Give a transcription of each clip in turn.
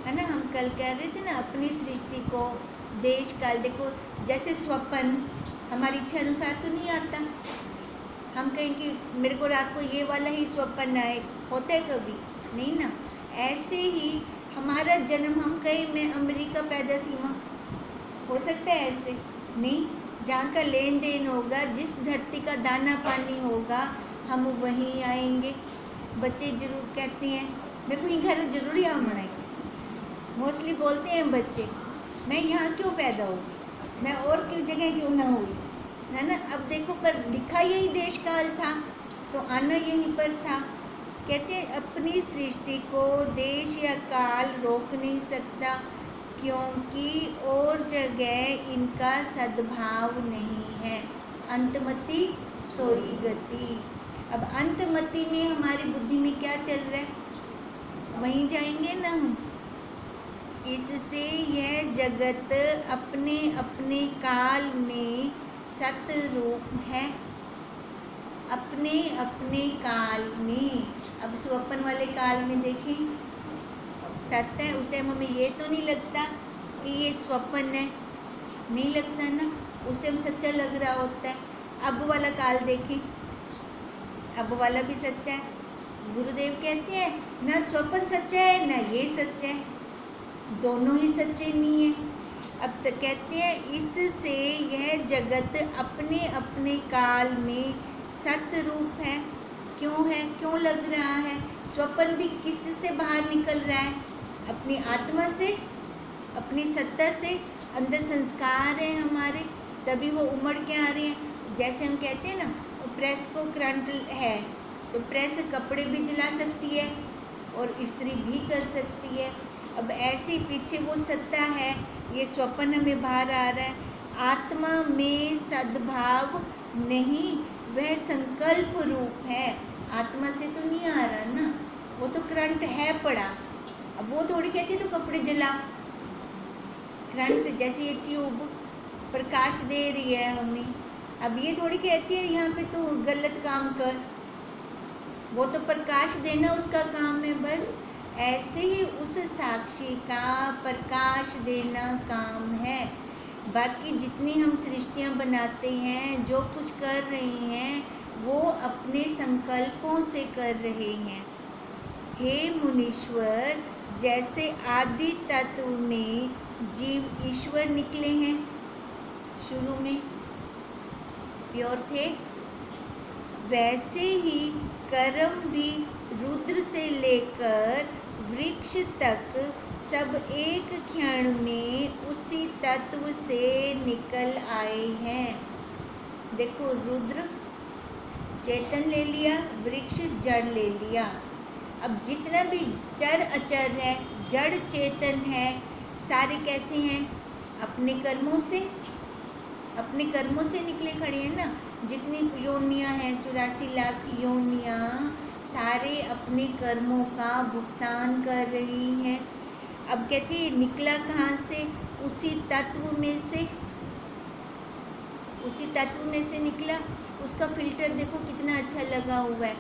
है ना। हम कल कह रहे थे ना, अपनी सृष्टि को देश काल, देखो जैसे स्वप्न हमारी इच्छा अनुसार तो नहीं आता। हम कहें कि मेरे को रात को ये वाला ही स्वप्न आए, होता है कभी नहीं ना। ऐसे ही हमारा जन्म, हम कहें मैं अमेरिका पैदा थी, वहाँ हो सकता है ऐसे नहीं। जहाँ का लेन देन होगा, जिस धरती का दाना पानी होगा, हम वहीं आएंगे। बच्चे जरूर कहते हैं मेरे को ही घर जरूर यहाँ मनाएंगे, मोस्टली बोलते हैं बच्चे, मैं यहाँ क्यों पैदा हुई, मैं और क्यों जगह क्यों ना हुई, है ना। अब देखो, पर लिखा यही देश काल था, तो आना यहीं पर था। कहते हैं अपनी सृष्टि को देश या काल रोक नहीं सकता, क्योंकि और जगह इनका सद्भाव नहीं है। अंतमति सोई गति। अब अंतमति में हमारी बुद्धि में क्या चल रहा है, वहीं जाएंगे ना हम। इससे यह जगत अपने अपने काल में सतरूप है, अपने अपने काल में। अब स्वप्न वाले काल में देखें सत्य है, उस टाइम हमें ये तो नहीं लगता कि ये स्वप्न है, नहीं लगता ना, उस टाइम सच्चा लग रहा होता है। अब वाला काल देखें, अब वाला भी सच्चा है। गुरुदेव कहते हैं ना स्वप्न सच्चा है ना ये सच्चा है, दोनों ही सच्चे नहीं है। अब तक कहते हैं इससे यह जगत अपने अपने काल में सतरूप है। क्यों है, क्यों लग रहा है? स्वप्न भी किस से बाहर निकल रहा है, अपनी आत्मा से, अपनी सत्ता से। अंदर संस्कार हैं हमारे, तभी वो उमड़ के आ रहे हैं। जैसे हम कहते हैं ना, प्रेस को करंट है तो प्रेस कपड़े भी जला सकती है और इस्त्री भी कर सकती है। अब ऐसे पीछे वो सत्ता है, ये स्वप्न हमें बाहर आ रहा है। आत्मा में सद्भाव नहीं, वह संकल्प रूप है, आत्मा से तो नहीं आ रहा ना, वो तो करंट है पड़ा। अब वो थोड़ी कहती है तो कपड़े जला, करंट जैसे ये ट्यूब प्रकाश दे रही है हमें, अब ये थोड़ी कहती है यहाँ पे तो गलत काम कर, वो तो प्रकाश देना उसका काम है बस। ऐसे ही उस साक्षी का प्रकाश देना काम है। बाकी जितनी हम सृष्टियाँ बनाते हैं, जो कुछ कर रहे हैं, वो अपने संकल्पों से कर रहे हैं। हे मुनीश्वर, जैसे आदि तत्व में जीव ईश्वर निकले हैं, शुरू में प्योर थे, वैसे ही कर्म भी रुद्र से लेकर वृक्ष तक सब एक क्षण में उसी तत्व से निकल आए हैं। देखो, रुद्र चेतन ले लिया, वृक्ष जड़ ले लिया। अब जितना भी चर अचर है, जड़ चेतन है, सारे कैसे हैं? अपने कर्मों से, अपने कर्मों से निकले खड़े हैं ना। जितनी योनियाँ हैं, 84 लाख योनियाँ, सारे अपने कर्मों का भुगतान कर रही हैं। अब कहती है निकला कहाँ से? उसी तत्व में से, उसी तत्व में से निकला। उसका फिल्टर देखो कितना अच्छा लगा हुआ है।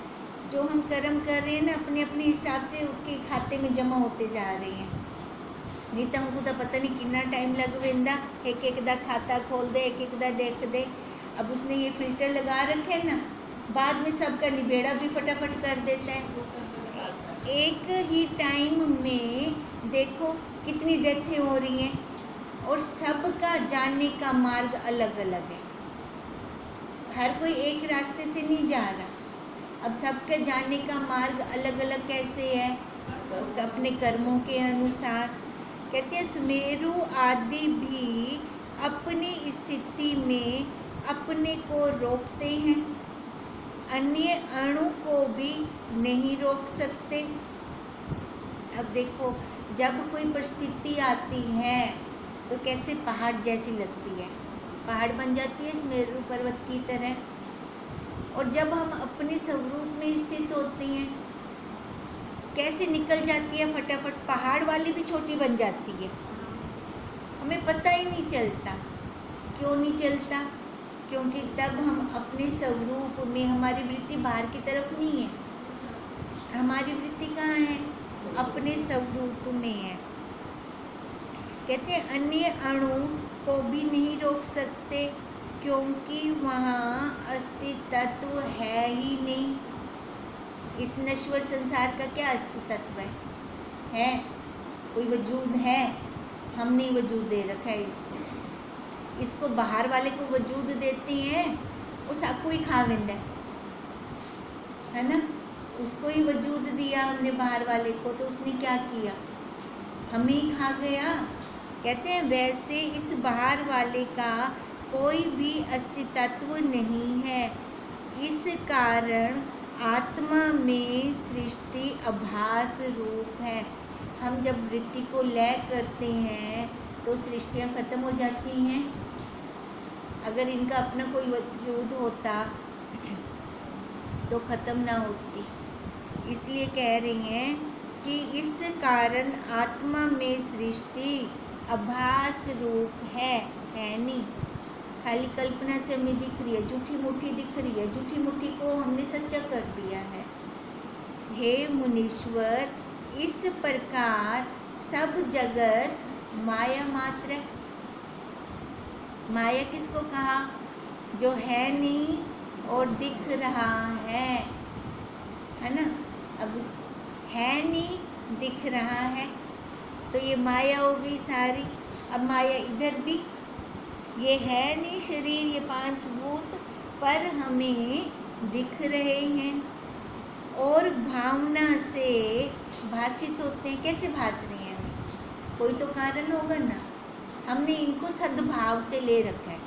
जो हम कर्म कर रहे हैं ना, अपने अपने हिसाब से उसके खाते में जमा होते जा रहे हैं। नहीं तो हमको तो पता नहीं कितना टाइम लग वेंदा, एक एक दा खाता खोल दे, एक एक दा देख दे। अब उसने ये फिल्टर लगा रखे ना, बाद में सबका निबेड़ा भी फटाफट कर देता है। एक ही टाइम में देखो कितनी डेथें हो रही हैं, और सबका जानने का मार्ग अलग अलग है। हर कोई एक रास्ते से नहीं जा रहा। अब सबके जानने का मार्ग अलग अलग कैसे है? अपने कर्मों के अनुसार। कहते हैं सुमेरु आदि भी अपनी स्थिति में अपने को रोकते हैं, अन्य अणु को भी नहीं रोक सकते। अब देखो, जब कोई परिस्थिति आती है तो कैसे पहाड़ जैसी लगती है, पहाड़ बन जाती है सुमेरु पर्वत की तरह। और जब हम अपने स्वरूप में स्थित होते हैं, कैसे निकल जाती है फटाफट, पहाड़ वाली भी छोटी बन जाती है, हमें पता ही नहीं चलता। क्यों नहीं चलता? क्योंकि तब हम अपने स्वरूप में, हमारी वृत्ति बाहर की तरफ नहीं है, हमारी वृत्ति कहाँ है? अपने स्वरूप में है। कहते हैं अन्य अणु को भी नहीं रोक सकते, क्योंकि वहाँ अस्तित्व है ही नहीं। इस नश्वर संसार का क्या अस्तित्व है? कोई वजूद है? हमने वजूद दे रखा है इसको बाहर वाले को वजूद देते हैं, वो सबको ही खा लेंदा है ना। उसको ही वजूद दिया हमने बाहर वाले को, तो उसने क्या किया? हमें ही खा गया। कहते हैं वैसे इस बाहर वाले का कोई भी अस्तित्व नहीं है। इस कारण आत्मा में सृष्टि आभास रूप है। हम जब वृत्ति को लय करते हैं तो सृष्टियाँ खत्म हो जाती हैं। अगर इनका अपना कोई वजूद होता तो ख़त्म ना होती। इसलिए कह रही हैं कि इस कारण आत्मा में सृष्टि आभास रूप है नहीं। खाली कल्पना से हमें दिख रही है, झूठी मूठी दिख रही है, झूठी मूठी को हमने सच्चा कर दिया है। हे मुनीश्वर, इस प्रकार सब जगत माया मात्र है। माया किसको कहा? जो है नहीं और दिख रहा है ना। अब है नहीं, दिख रहा है, तो ये माया हो गई सारी। अब माया इधर भी, ये है नहीं शरीर, ये पांच भूत, पर हमें दिख रहे हैं और भावना से भासित होते हैं। कैसे भास रहे हैं हमें? कोई तो कारण होगा ना। हमने इनको सद्भाव से ले रखा है।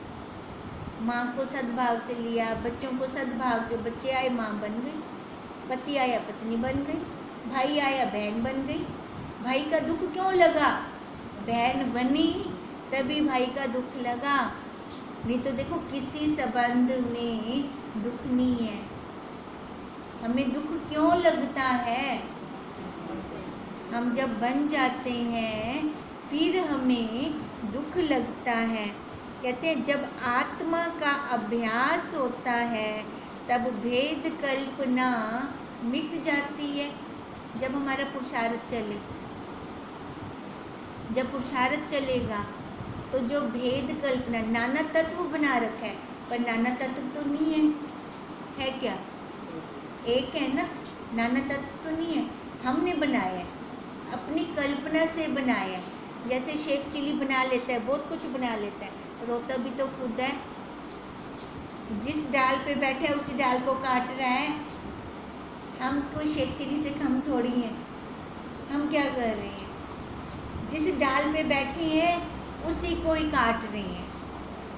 माँ को सद्भाव से लिया, बच्चों को सद्भाव से, बच्चे आए माँ बन गई, पति आया पत्नी बन गई, भाई आया बहन बन गई। भाई का दुख क्यों लगा? बहन बनी तभी भाई का दुख लगा, नहीं तो देखो किसी संबंध में दुख नहीं है। हमें दुख क्यों लगता है? हम जब बन जाते हैं फिर हमें दुख लगता है। कहते हैं जब आत्मा का अभ्यास होता है तब भेद कल्पना मिट जाती है। जब हमारा पुरुषार्थ चले, जब पुरुषार्थ चलेगा तो जो भेद कल्पना, नाना तत्व बना रखा है, पर नाना तत्व तो नहीं है क्या? एक है ना, नाना तत्व तो नहीं है। हमने बनाया है, अपनी कल्पना से बनाया है। जैसे शेख चिली बना लेता है, बहुत कुछ बना लेता है, रोता भी तो खुद है। जिस डाल पे बैठे है उसी डाल को काट रहा है। हम कोई शेख चिली से कम थोड़ी हैं। हम क्या कर रहे हैं? जिस डाल पे बैठे हैं उसी को ही काट रहे हैं।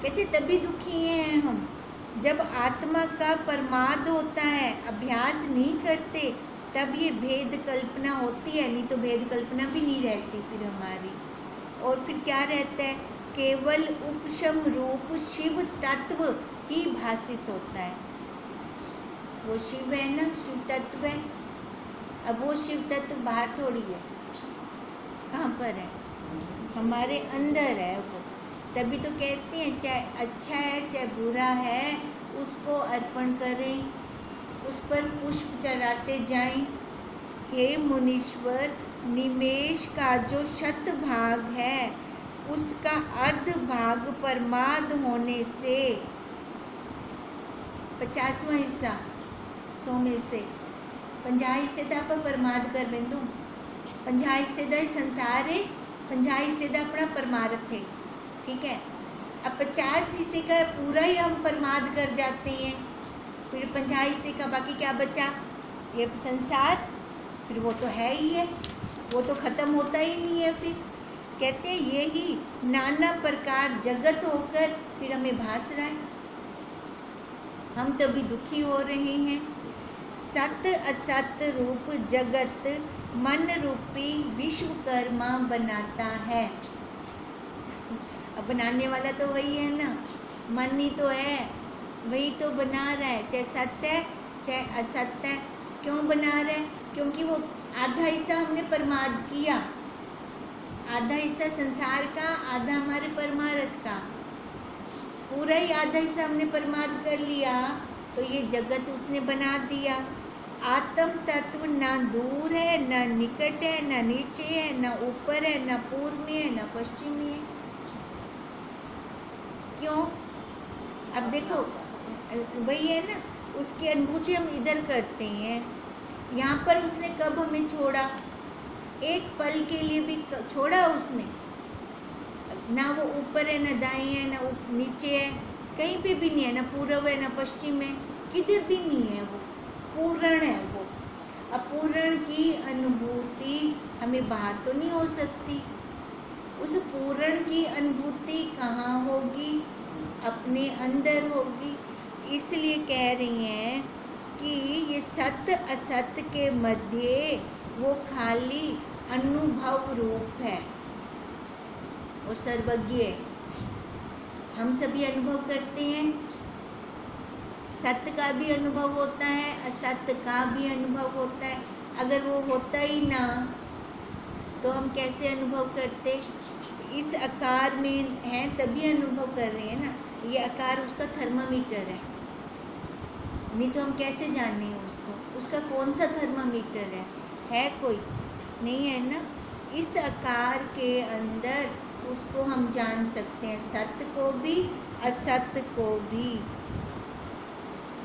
कहते तभी दुखी हैं हम। जब आत्मा का प्रमाद होता है, अभ्यास नहीं करते, तब ये भेद कल्पना होती है। नहीं तो भेद कल्पना भी नहीं रहती फिर हमारी। और फिर क्या रहता है? केवल उपशम रूप शिव तत्व ही भासित होता है। वो शिव है ना, शिव तत्व है। अब वो शिव तत्व बाहर थोड़ी है, कहाँ पर है? हमारे अंदर है वो। तभी तो कहते हैं चाहे अच्छा है चाहे बुरा है, उसको अर्पण करें, उस पर पुष्प चढ़ाते जाएं। हे मुनीश्वर, निमेष का जो शत भाग है उसका अर्ध भाग प्रमाद होने से 50वां हिस्सा 100 में से 50 हिस्से तो आप प्रमाद कर लें। तुम 50 हिस्से का संसार है, 50 हिस्से का अपना परमार्थ है, ठीक है। अब 50 हिस्से का पूरा ही हम प्रमाद कर जाते हैं, फिर 50 हिस्से का बाकी क्या बचा? ये संसार, फिर वो तो है ही है, वो तो ख़त्म होता ही नहीं है। फिर कहते हैं यही नाना प्रकार जगत होकर फिर हमें भास रहा है। हम तभी दुखी हो रहे हैं। सत असत रूप जगत मन रूपी विश्वकर्मा बनाता है। अब बनाने वाला तो वही है ना, मन ही तो है, वही तो बना रहा है, चाहे सत्य है चाहे असत्य है। क्यों बना रहा है? क्योंकि वो आधा हिस्सा हमने प्रमाद किया, आधा हिस्सा संसार का, आधा हमारे परमार्थ का, पूरा ही आधा हिस्सा हमने प्रमाद कर लिया, तो ये जगत उसने बना दिया। आत्म तत्व ना दूर है, ना निकट है, ना नीचे है, ना ऊपर है, ना पूर्व में है, ना पश्चिम में है। क्यों? अब देखो, वही है ना, उसकी अनुभूति हम इधर करते हैं। यहाँ पर उसने कब हमें छोड़ा? एक पल के लिए भी छोड़ा उसने? ना वो ऊपर है, ना दाएं है, ना नीचे है, कहीं पे भी नहीं है, ना पूर्व है, ना पश्चिम है, किधर भी नहीं है। वो पूर्ण है। वो अपूर्ण की अनुभूति हमें बाहर तो नहीं हो सकती। उस पूर्ण की अनुभूति कहाँ होगी? अपने अंदर होगी। इसलिए कह रही हैं कि ये सत्य असत्य के मध्य वो खाली अनुभव रूप है और सर्वज्ञ है। हम सभी अनुभव करते हैं, सत्य का भी अनुभव होता है, असत्य का भी अनुभव होता है। अगर वो होता ही ना तो हम कैसे अनुभव करते? इस आकार में है तभी अनुभव कर रहे हैं ना। ये आकार उसका थर्मामीटर है, नहीं तो हम कैसे जाने उसको? उसका कौन सा थर्मामीटर है कोई? नहीं है ना। इस आकार के अंदर उसको हम जान सकते हैं, सत्य को भी असत्य को भी।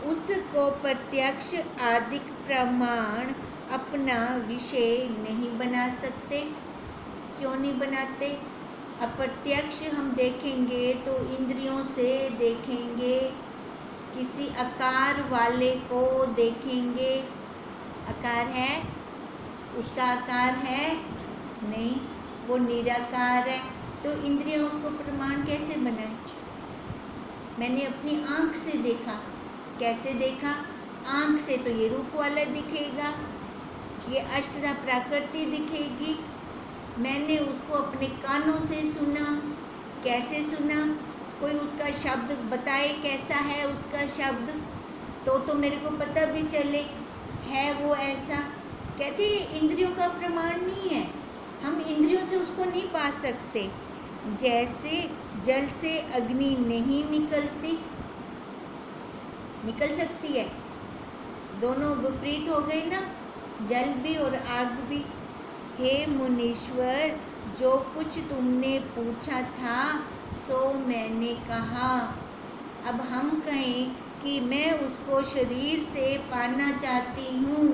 उसको प्रत्यक्ष आदिक प्रमाण अपना विषय नहीं बना सकते। क्यों नहीं बनाते? अप्रत्यक्ष हम देखेंगे तो इंद्रियों से देखेंगे, किसी आकार वाले को देखेंगे। आकार है, उसका आकार है नहीं, वो निराकार है। तो इंद्रियां उसको प्रमाण कैसे बनाए? मैंने अपनी आँख से देखा। कैसे देखा? आँख से तो ये रूप वाला दिखेगा, ये अष्टधा प्रकृति दिखेगी। मैंने उसको अपने कानों से सुना। कैसे सुना? कोई उसका शब्द बताए कैसा है उसका शब्द, तो मेरे को पता भी चले है वो ऐसा। कहते हैं इंद्रियों का प्रमाण नहीं है, हम इंद्रियों से उसको नहीं पा सकते। जैसे जल से अग्नि नहीं निकलती, निकल सकती है? दोनों विपरीत हो गए ना, जल भी और आग भी। हे मुनीश्वर, जो कुछ तुमने पूछा था सो मैंने कहा। अब हम कहें कि मैं उसको शरीर से पाना चाहती हूँ,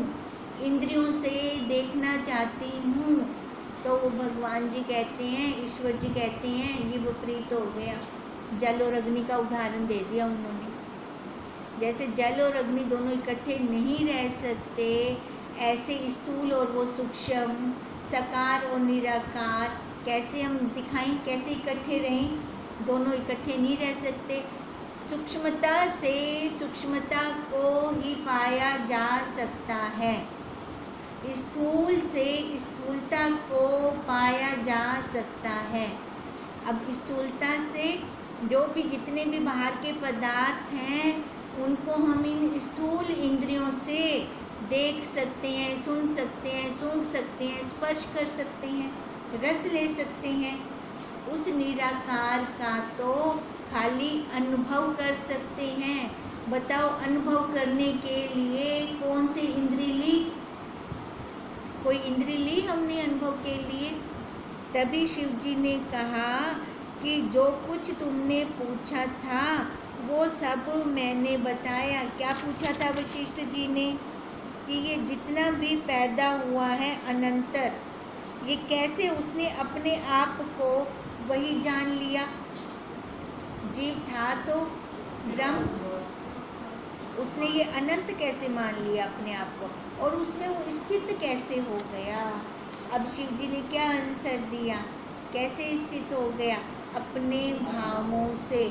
इंद्रियों से देखना चाहती हूँ, तो वो भगवान जी कहते हैं, ईश्वर जी कहते हैं ये विपरीत हो गया। जल और अग्नि का उदाहरण दे दिया उन्होंने। जैसे जल और अग्नि दोनों इकट्ठे नहीं रह सकते, ऐसे स्थूल और वो सूक्ष्म, साकार और निराकार कैसे हम दिखाएं, कैसे इकट्ठे रहें? दोनों इकट्ठे नहीं रह सकते। सूक्ष्मता से सूक्ष्मता को ही पाया जा सकता है, स्थूल से स्थूलता को पाया जा सकता है। अब स्थूलता से जो भी जितने भी बाहर के पदार्थ हैं उनको हम इन स्थूल इंद्रियों से देख सकते हैं, सुन सकते हैं, सूंघ सकते हैं, स्पर्श कर सकते हैं, रस ले सकते हैं। उस निराकार का तो खाली अनुभव कर सकते हैं। बताओ, अनुभव करने के लिए कौन सी इंद्री ली? कोई इंद्री ली हमने अनुभव के लिए? तभी शिव जी ने कहा कि जो कुछ तुमने पूछा था वो सब मैंने बताया। क्या पूछा था वशिष्ठ जी ने? कि ये जितना भी पैदा हुआ है अनंतर, ये कैसे उसने अपने आप को वही जान लिया? जीव था तो ब्रह्म, उसने ये अनंत कैसे मान लिया अपने आप को, और उसमें वो स्थित कैसे हो गया? अब शिव जी ने क्या आंसर दिया? कैसे स्थित हो गया? अपने भावों से,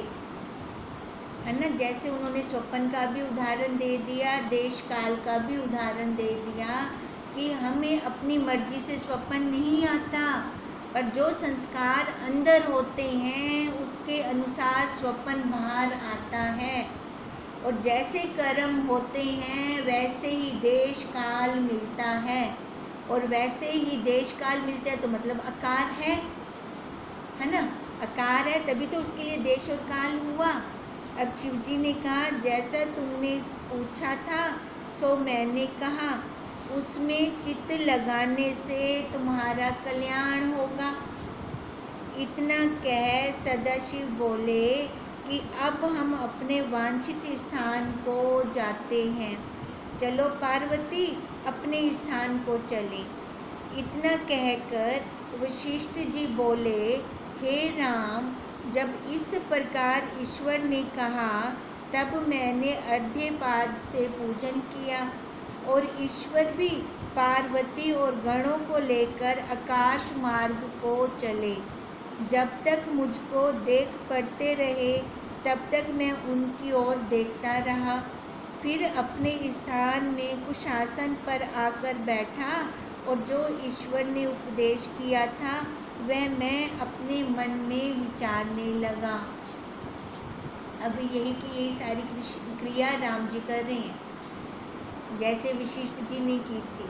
है ना। जैसे उन्होंने स्वप्न का भी उदाहरण दे दिया, देश काल का भी उदाहरण दे दिया कि हमें अपनी मर्जी से स्वप्न नहीं आता, पर जो संस्कार अंदर होते हैं उसके अनुसार स्वप्न बाहर आता है। और जैसे कर्म होते हैं वैसे ही देश काल मिलता है, और वैसे ही देश काल मिलता है तो मतलब आकार है ना। आकार है तभी तो उसके लिए देश और काल हुआ। अब शिव जी ने कहा जैसा तुमने पूछा था सो मैंने कहा, उसमें चित्त लगाने से तुम्हारा कल्याण होगा। इतना कह सदाशिव बोले कि अब हम अपने वांछित स्थान को जाते हैं, चलो पार्वती अपने स्थान को चले। इतना कहकर वशिष्ठ जी बोले, हे राम, जब इस प्रकार ईश्वर ने कहा तब मैंने अर्घ्यपाद से पूजन किया और ईश्वर भी पार्वती और गणों को लेकर आकाश मार्ग को चले। जब तक मुझको देख पड़ते रहे तब तक मैं उनकी ओर देखता रहा। फिर अपने स्थान में कुशासन पर आकर बैठा और जो ईश्वर ने उपदेश किया था वह मैं अपने मन में विचारने लगा। अब यही की यही सारी क्रिया राम जी कर रहे हैं, जैसे वशिष्ठ जी ने की थी।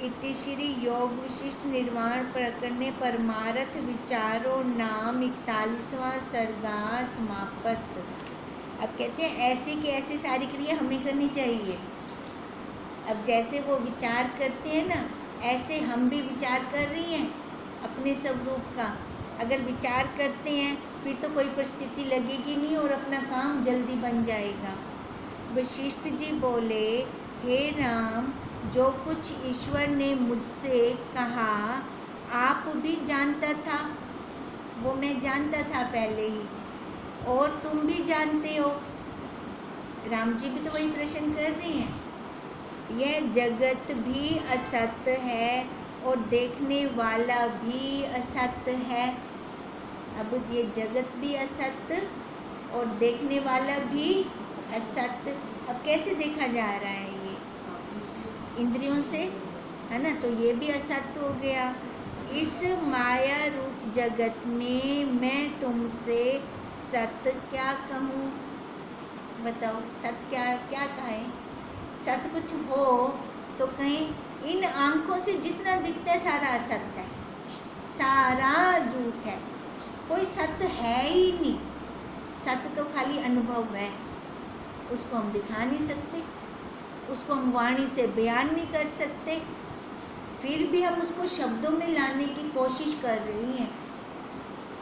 इति श्री योग विशिष्ट निर्वाण प्रकरणे परमार्थ विचारो नाम 41वां सर्गा समाप्त। अब कहते हैं ऐसे की ऐसी सारी क्रिया हमें करनी चाहिए। अब जैसे वो विचार करते हैं ना, ऐसे हम भी विचार कर रही हैं अपने स्वरूप का। अगर विचार करते हैं फिर तो कोई परिस्थिति लगेगी नहीं और अपना काम जल्दी बन जाएगा। वशिष्ठ जी बोले, हे राम, जो कुछ ईश्वर ने मुझसे कहा आप भी जानता था, वो मैं जानता था पहले ही, और तुम भी जानते हो। राम जी भी तो वही प्रश्न कर रहे हैं। यह जगत भी असत्य है और देखने वाला भी असत्य है। अब ये जगत भी असत्य और देखने वाला भी असत्य। अब कैसे देखा जा रहा है? ये इंद्रियों से है ना, तो ये भी असत्य हो गया। इस माया रूप जगत में मैं तुमसे सत्य क्या कहूँ? बताओ, सत्य क्या क्या कहें? सत्य कुछ हो तो कहीं इन आँखों से जितना दिखता है सारा असत्य है, सारा झूठ है, कोई सत्य है ही नहीं। सत्य तो खाली अनुभव है, उसको हम दिखा नहीं सकते, उसको हम वाणी से बयान नहीं कर सकते, फिर भी हम उसको शब्दों में लाने की कोशिश कर रही हैं,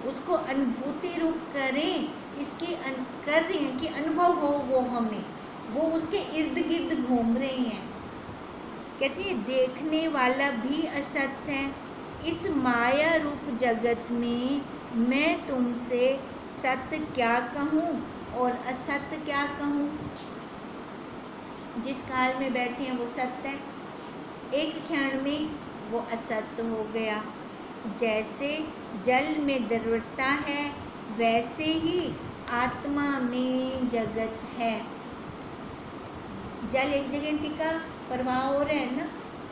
उसको अनुभूति रूप करें, इसकी कर रही हैं कि अनुभव हो वो हमें, वो उसके इर्द गिर्द घूम रही हैं। कहती है देखने वाला भी असत्य है। इस माया रूप जगत में मैं तुमसे सत्य क्या कहूँ और असत्य क्या कहूँ? जिस काल में बैठे हैं वो सत्य है, एक क्षण में वो असत्य हो गया। जैसे जल में द्रव्यता है वैसे ही आत्मा में जगत है। जल एक जगह टिका, प्रवाह हो रहा है ना,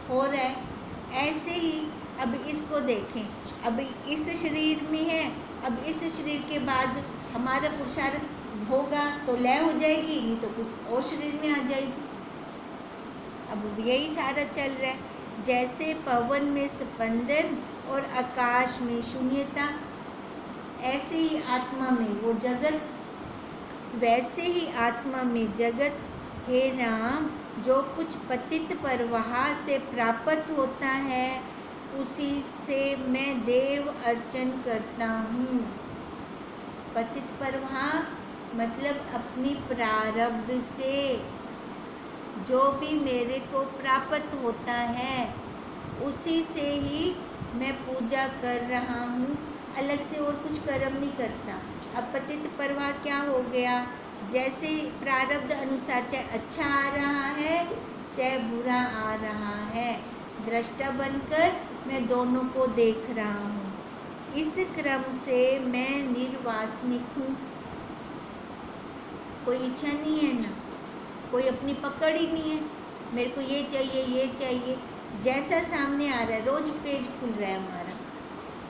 हो रहा है। ऐसे ही अब इसको देखें, अब इस शरीर में है, अब इस शरीर के बाद हमारा पुरुषार्थ होगा तो लय हो जाएगी, नहीं तो कुछ और शरीर में आ जाएगी। अब यही सारा चल रहा है। जैसे पवन में स्पंदन और आकाश में शून्यता, ऐसे ही आत्मा में वो जगत, वैसे ही आत्मा में जगत। हे राम, जो कुछ पतित प्रवाह से प्राप्त होता है उसी से मैं देव अर्चन करता हूँ। पतित प्रवाह मतलब अपनी प्रारब्ध से जो भी मेरे को प्राप्त होता है उसी से ही मैं पूजा कर रहा हूँ, अलग से और कुछ कर्म नहीं करता। अब पतित प्रवाह क्या हो गया? जैसे प्रारब्ध अनुसार चाहे अच्छा आ रहा है चाहे बुरा आ रहा है, दृष्टा बनकर मैं दोनों को देख रहा हूँ। इस क्रम से मैं निर्वासनिक हूँ। कोई इच्छा नहीं है ना, कोई अपनी पकड़ ही नहीं है, मेरे को ये चाहिए ये चाहिए। जैसा सामने आ रहा है, रोज पेज खुल रहा है हमारा,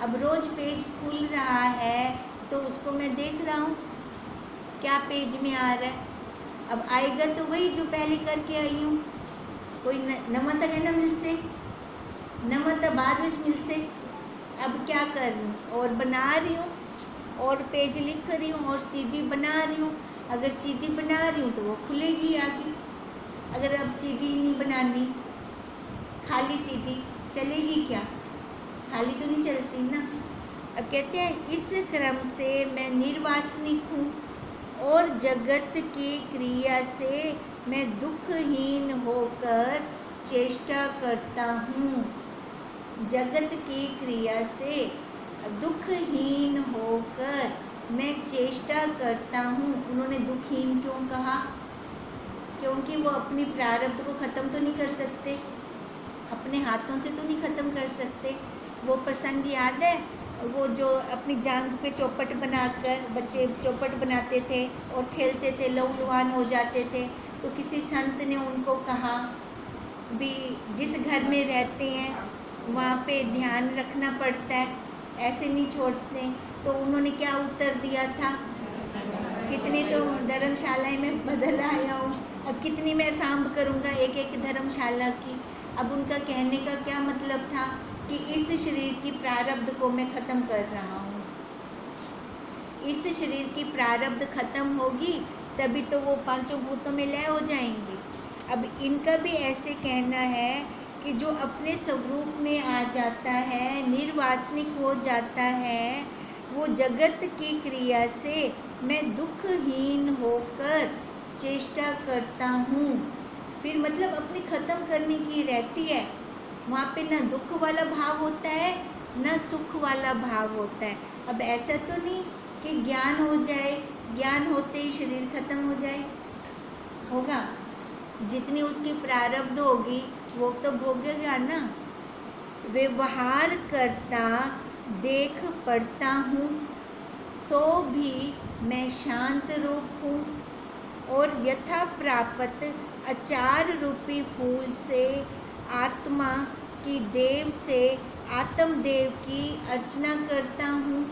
अब रोज पेज खुल रहा है तो उसको मैं देख रहा हूँ क्या पेज में आ रहा है। अब आएगा तो वही जो पहले करके आई हूँ। कोई नवा तक है ना मिल से, नवा तक बाद में मिल से। अब क्या कर रही हूँ, और बना रही हूँ, और पेज लिख रही हूँ, और सीडी बना रही हूँ। अगर सीडी बना रही हूँ तो वो खुलेगी आगे, अगर अब सीढ़ी नहीं बनानी, खाली सीढ़ी चलेगी क्या? खाली तो नहीं चलती ना। अब कहते हैं इस क्रम से मैं निर्वासनिक हूँ और जगत की क्रिया से मैं दुखहीन होकर चेष्टा करता हूँ। जगत की क्रिया से दुखहीन होकर मैं चेष्टा करता हूँ। उन्होंने दुखहीन क्यों कहा? क्योंकि वो अपनी प्रारब्ध को ख़त्म तो नहीं कर सकते, अपने हाथों से तो नहीं ख़त्म कर सकते। वो प्रसंग याद है, वो जो अपनी जांघ पे चौपट बनाकर बच्चे चौपट बनाते थे और खेलते थे, लहूलुहान हो जाते थे। तो किसी संत ने उनको कहा भी जिस घर में रहते हैं वहाँ पे ध्यान रखना पड़ता है, ऐसे नहीं छोड़ते। तो उन्होंने क्या उत्तर दिया था? कितनी तो धर्मशाला में बदल आया हूँ, अब कितनी मैं सांभ करूँगा एक एक धर्मशाला की। अब उनका कहने का क्या मतलब था कि इस शरीर की प्रारब्ध को मैं ख़त्म कर रहा हूँ। इस शरीर की प्रारब्ध ख़त्म होगी तभी तो वो पांचों भूतों में लय हो जाएंगे। अब इनका भी ऐसे कहना है कि जो अपने स्वरूप में आ जाता है, निर्वासनिक हो जाता है, वो जगत की क्रिया से मैं दुखहीन होकर चेष्टा करता हूँ। फिर मतलब अपनी ख़त्म करने की रहती है। वहाँ पे ना दुख वाला भाव होता है ना सुख वाला भाव होता है। अब ऐसा तो नहीं कि ज्ञान हो जाए, ज्ञान होते ही शरीर खत्म हो जाए, होगा? जितनी उसकी प्रारब्ध होगी वो तो भोगेगा ना। व्यवहार करता देख पड़ता हूँ तो भी मैं शांत रूप हूँ और यथा प्राप्त अचार रूपी फूल से आत्मा की देव से आत्मदेव की अर्चना करता हूँ।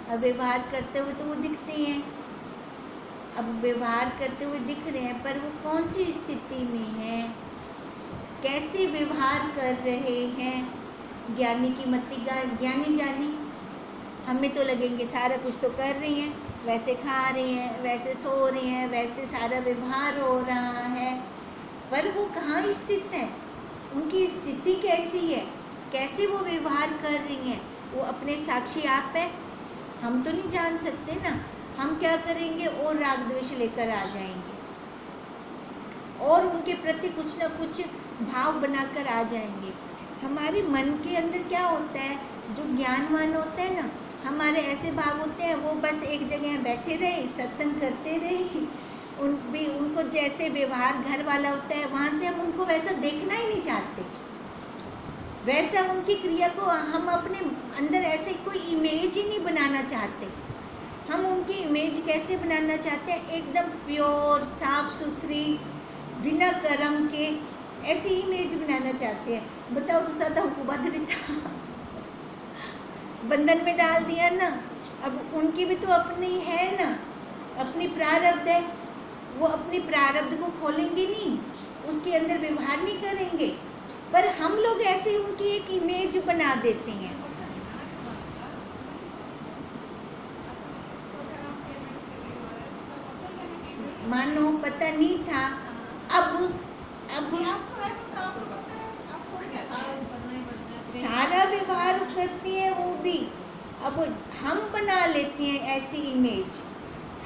अब व्यवहार करते हुए तो वो दिखते हैं, अब व्यवहार करते हुए दिख रहे हैं, पर वो कौन सी स्थिति में हैं, कैसे व्यवहार कर रहे हैं? ज्ञानी की मति ज्ञानी जानी। हमें तो लगेंगे सारा कुछ तो कर रही हैं, वैसे खा रही हैं, वैसे सो रही हैं, वैसे सारा व्यवहार हो रहा है, पर वो कहाँ स्थित हैं? उनकी स्थिति कैसी है, कैसे वो व्यवहार कर रही हैं? वो अपने साक्षी आप है, हम तो नहीं जान सकते ना। हम क्या करेंगे और राग द्वेष लेकर आ जाएंगे और उनके प्रति कुछ ना कुछ भाव बनाकर आ जाएंगे। हमारे मन के अंदर क्या होता है, जो ज्ञानवान होते हैं ना, हमारे ऐसे भाव होते हैं, वो बस एक जगह बैठे रहे, सत्संग करते रहे, उनको जैसे व्यवहार घर वाला होता है वहाँ से हम उनको वैसा देखना ही नहीं चाहते, वैसा उनकी क्रिया को हम अपने अंदर ऐसे कोई इमेज ही नहीं बनाना चाहते। हम उनकी इमेज कैसे बनाना चाहते हैं? एकदम प्योर, साफ सुथरी, बिना कर्म के, ऐसी इमेज बनाना चाहते हैं। बताओ तो सदा हुकुबद्रिता बंधन में डाल दिया ना। अब उनकी भी तो अपनी है ना, अपनी प्रारब्ध है, वो अपनी प्रारब्ध को खोलेंगे नहीं, उसके अंदर व्यवहार नहीं करेंगे, पर हम लोग ऐसे ही उनकी एक इमेज बना देते हैं। मानो पता नहीं था, अब सारा व्यवहार करती है वो भी। अब हम बना लेते हैं ऐसी इमेज,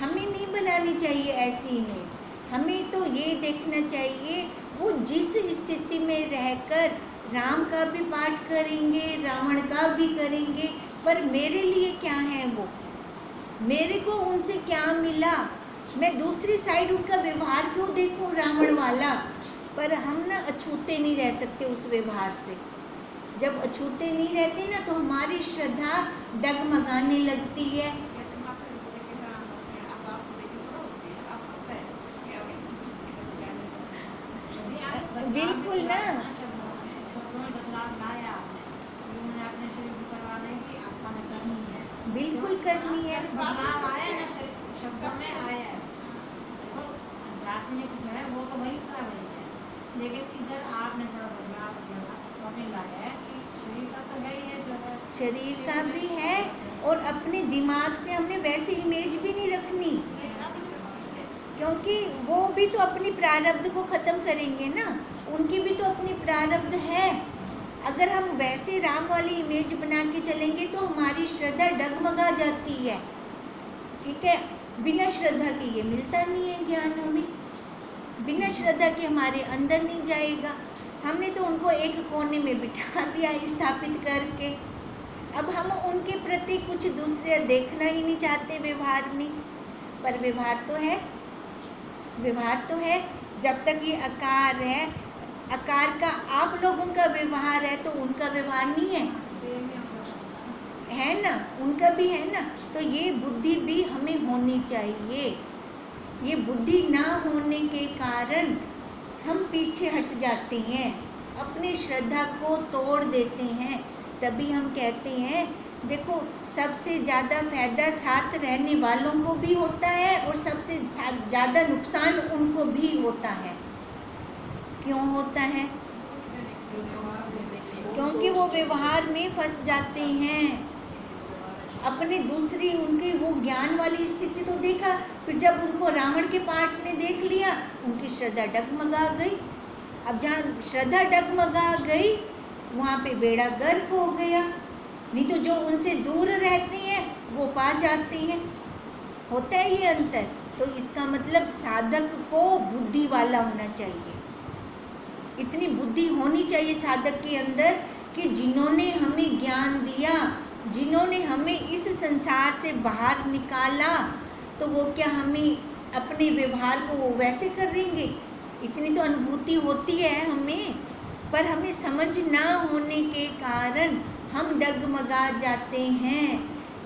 हमें नहीं बनानी चाहिए ऐसी इमेज। हमें तो ये देखना चाहिए वो जिस स्थिति में रहकर राम का भी पाठ करेंगे, रावण का भी करेंगे, पर मेरे लिए क्या है वो, मेरे को उनसे क्या मिला, मैं दूसरी साइड उनका व्यवहार क्यों देखूं रावण वाला। पर हम ना अछूते नहीं रह सकते उस व्यवहार से। जब अछूते नहीं रहते ना तो हमारी श्रद्धा डगमगाने लगती है। बिल्कुल ना, बिल्कुल करनी है। वो तो वही कर रही है, लेकिन इधर आपने थोड़ा बदलाव लाया है कि शरीर का तो है ही है, जो है शरीर का भी है, और अपने दिमाग से हमने वैसी इमेज भी नहीं रखनी क्योंकि वो भी तो अपनी प्रारब्ध को ख़त्म करेंगे ना, उनकी भी तो अपनी प्रारब्ध है। अगर हम वैसे राम वाली इमेज बना के चलेंगे तो हमारी श्रद्धा डगमगा जाती है, ठीक है। बिना श्रद्धा के ये मिलता नहीं है ज्ञान हमें, बिना श्रद्धा के हमारे अंदर नहीं जाएगा। हमने तो उनको एक कोने में बिठा दिया स्थापित करके, अब हम उनके प्रति कुछ दूसरे देखना ही नहीं चाहते व्यवहार में। पर व्यवहार तो है, व्यवहार तो है। जब तक ये आकार है, आकार का आप लोगों का व्यवहार है तो उनका व्यवहार नहीं है, है ना, उनका भी है ना। तो ये बुद्धि भी हमें होनी चाहिए। ये बुद्धि ना होने के कारण हम पीछे हट जाते हैं, अपनी श्रद्धा को तोड़ देते हैं। तभी हम कहते हैं देखो, सबसे ज़्यादा फायदा साथ रहने वालों को भी होता है और सबसे ज़्यादा नुकसान उनको भी होता है। क्यों होता है? क्योंकि वो व्यवहार में फंस जाते हैं। अपने दूसरी उनकी वो ज्ञान वाली स्थिति तो देखा, फिर जब उनको रावण के पार्ट ने देख लिया, उनकी श्रद्धा डगमगा गई। अब जहाँ श्रद्धा डगमगा गई वहाँ पे बेड़ा गर्क हो गया। नहीं तो जो उनसे दूर रहते हैं वो पा जाते हैं। होता है ये अंतर। तो इसका मतलब साधक को बुद्धि वाला होना चाहिए, इतनी बुद्धि होनी चाहिए साधक के अंदर कि जिन्होंने हमें ज्ञान दिया, जिन्होंने हमें इस संसार से बाहर निकाला, तो वो क्या हमें अपने व्यवहार को वो वैसे करेंगे? इतनी तो अनुभूति होती है हमें, पर हमें समझ ना होने के कारण हम डगमगा जाते हैं।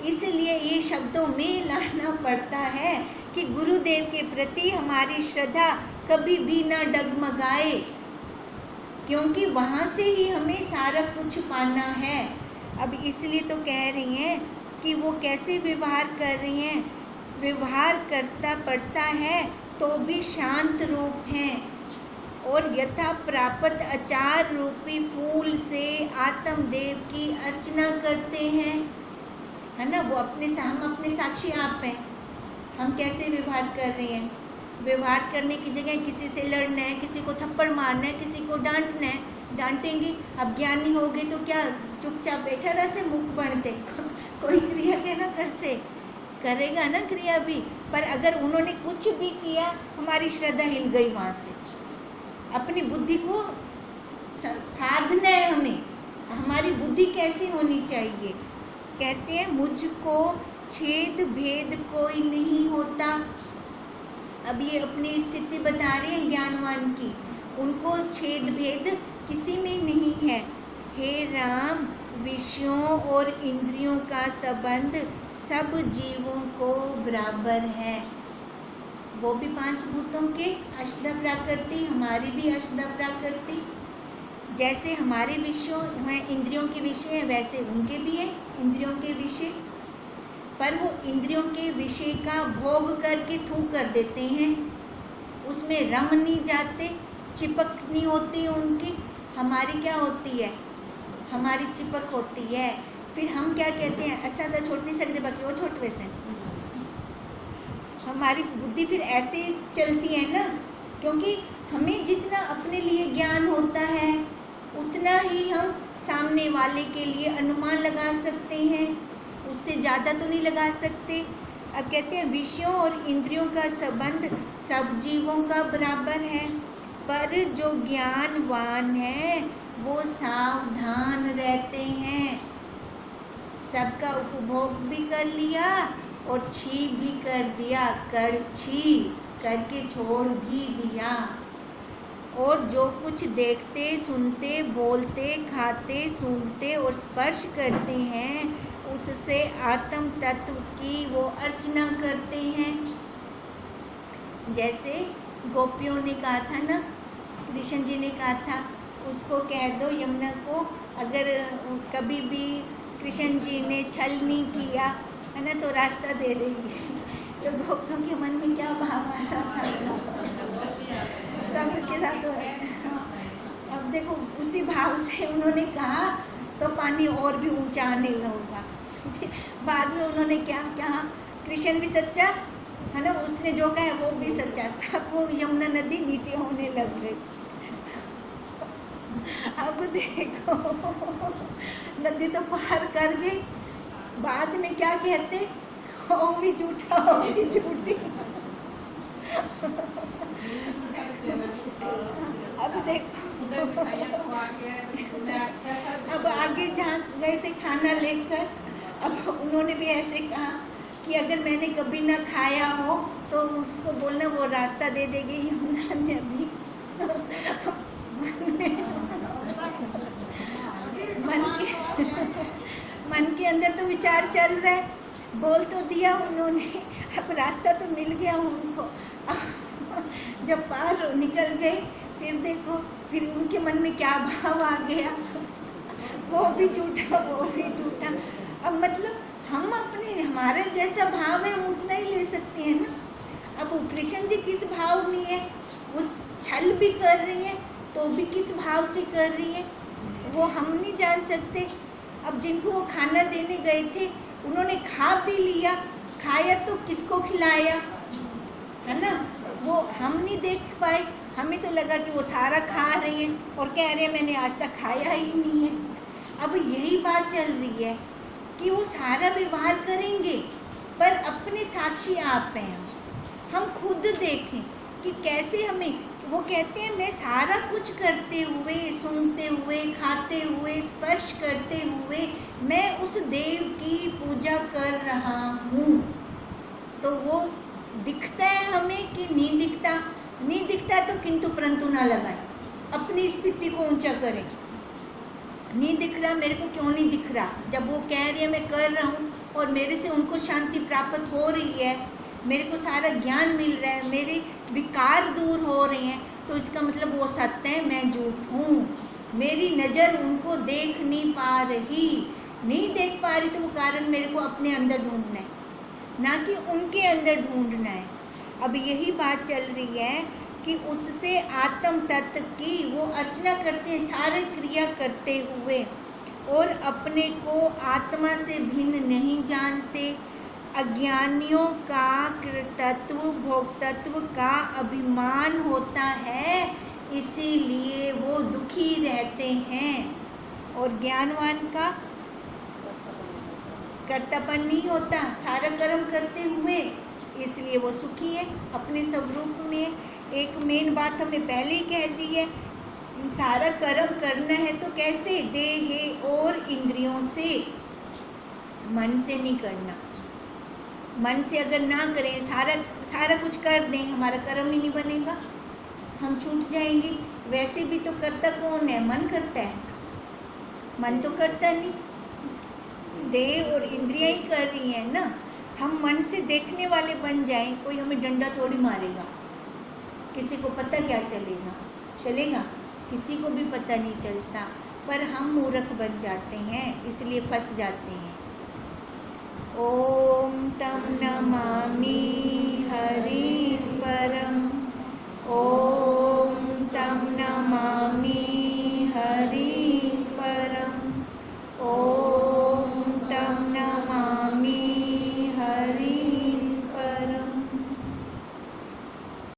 इसलिए ये शब्दों में लाना पड़ता है कि गुरुदेव के प्रति हमारी श्रद्धा कभी भी ना डगमगाए, क्योंकि वहाँ से ही हमें सारा कुछ पाना है। अब इसलिए तो कह रही हैं कि वो कैसे व्यवहार कर रही हैं। व्यवहार करता पड़ता है तो भी शांत रूप हैं और यथा प्राप्त आचार रूपी फूल से आत्मदेव की अर्चना करते हैं, है ना। वो हम अपने साक्षी आप हैं। हम कैसे व्यवहार कर रहे हैं? व्यवहार करने की जगह किसी से लड़ना है, किसी को थप्पड़ मारना है, किसी को डांटना है, डांटेंगे। अब ज्ञानी हो गए तो क्या चुपचाप बैठा रह से मुख बनते कोई क्रिया के ना कर से करेगा ना क्रिया भी। पर अगर उन्होंने कुछ भी किया, हमारी श्रद्धा हिल गई वहाँ से। अपनी बुद्धि को साधना है हमें। हमारी बुद्धि कैसी होनी चाहिए? कहते हैं मुझको छेद भेद कोई नहीं होता। अब ये अपनी स्थिति बता रहे हैं ज्ञानवान की, उनको छेद भेद किसी में नहीं है। हे राम, विषयों और इंद्रियों का संबंध सब जीवों को बराबर है। वो भी पांच भूतों के अष्ट प्रकृति, हमारी भी अष्ट प्रकृति। जैसे हमारे विषयों हैं, इंद्रियों के विषय हैं, वैसे उनके भी हैं इंद्रियों के विषय। पर वो इंद्रियों के विषय का भोग करके थू कर देते हैं, उसमें रम नहीं जाते, चिपक नहीं होती उनकी। हमारी क्या होती है? हमारी चिपक होती है। फिर हम क्या कहते हैं, ऐसा तो छोड़ नहीं सकते, बाकी वो छोट वैसे। हमारी बुद्धि फिर ऐसे चलती है ना, क्योंकि हमें जितना अपने लिए ज्ञान होता है उतना ही हम सामने वाले के लिए अनुमान लगा सकते हैं, उससे ज़्यादा तो नहीं लगा सकते। अब कहते हैं विषयों और इंद्रियों का संबंध सब जीवों का बराबर है, पर जो ज्ञानवान है वो सावधान रहते हैं। सबका उपभोग भी कर लिया और छी भी कर दिया, कर छी करके छोड़ भी दिया। और जो कुछ देखते, सुनते, बोलते, खाते, सूंघते और स्पर्श करते हैं, उससे आत्म तत्व की वो अर्चना करते हैं। जैसे गोपियों ने कहा था ना, कृष्ण जी ने कहा था, उसको कह दो यमुना को, अगर कभी भी कृष्ण जी ने छल नहीं किया है ना तो रास्ता दे देंगे। तो गोपियों के मन में क्या भाव आ रहा था, सबके साथ तो अब देखो उसी भाव से उन्होंने कहा तो पानी और भी ऊंचा आने लगा। बाद में उन्होंने क्या कहा, कृष्ण भी सच्चा है ना, उसने जो कहा वो भी सच्चा था। वो यमुना नदी नीचे होने लग गई। अब देखो नदी तो पार कर गई, बाद में क्या कहते, वो भी झूठा वो भी झूठी। अब देखो अब आगे जहाँ गए थे खाना लेकर, अब उन्होंने भी ऐसे कहा कि अगर मैंने कभी ना खाया हो तो उसको बोलना वो रास्ता दे देगी यमुना नदी। मन के अंदर तो विचार चल रहा है, बोल तो दिया उन्होंने, अब रास्ता तो मिल गया उनको। जब पार निकल गए फिर देखो, फिर उनके मन में क्या भाव आ गया, वो भी झूठा वो भी झूठा। अब मतलब हम अपने हमारे जैसा भाव है हम उतना ही ले सकते हैं ना। अब कृष्ण जी किस भाव में है, वो छल भी कर रही है तो भी किस भाव से कर रही है वो हम नहीं जान सकते। अब जिनको वो खाना देने गए थे उन्होंने खा भी लिया, खाया तो किसको खिलाया, है ना, वो हम नहीं देख पाए। हमें तो लगा कि वो सारा खा रही हैं और कह रहे हैं मैंने आज तक खाया ही नहीं है। अब यही बात चल रही है कि वो सारा व्यवहार करेंगे पर अपने साक्षी आप हैं। हम खुद देखें कि कैसे हमें, वो कहते हैं मैं सारा कुछ करते हुए, सूंघते हुए, खाते हुए, स्पर्श करते हुए मैं उस देव की पूजा कर रहा हूँ। तो वो दिखता है हमें कि नहीं दिखता, नहीं दिखता तो किंतु परंतु ना लगाए, अपनी स्थिति को ऊंचा करें। नहीं दिख रहा, मेरे को क्यों नहीं दिख रहा, जब वो कह रही है मैं कर रहा हूँ और मेरे से उनको शांति प्राप्त हो रही है, मेरे को सारा ज्ञान मिल रहा है, मेरे विकार दूर हो रहे हैं, तो इसका मतलब वो सत्य है, मैं झूठ हूँ। मेरी नज़र उनको देख नहीं पा रही, नहीं देख पा रही तो वो कारण मेरे को अपने अंदर ढूंढना है, ना कि उनके अंदर ढूंढना है। अब यही बात चल रही है कि उससे आत्म तत्व की वो अर्चना करते हैं सारे क्रिया करते हुए, और अपने को आत्मा से भिन्न नहीं जानते। अज्ञानियों का कृतत्व भोक्तत्व का अभिमान होता है, इसीलिए वो दुखी रहते हैं, और ज्ञानवान का कर्तापन नहीं होता सारा कर्म करते हुए, इसलिए वो सुखी है अपने स्वरूप में। एक मेन बात हमें पहले ही कह दी है, सारा कर्म करना है तो कैसे, देह और इंद्रियों से, मन से नहीं करना। मन से अगर ना करें, सारा कुछ कर दें, हमारा कर्म ही नहीं बनेगा, हम छूट जाएंगे। वैसे भी तो करता कौन है, मन करता है, मन तो करता नहीं, देह और इंद्रियां ही कर रही हैं ना। हम मन से देखने वाले बन जाएं, कोई हमें डंडा थोड़ी मारेगा, किसी को पता क्या चलेगा, किसी को भी पता नहीं चलता, पर हम मूर्ख बन जाते हैं, इसलिए फंस जाते हैं। ओम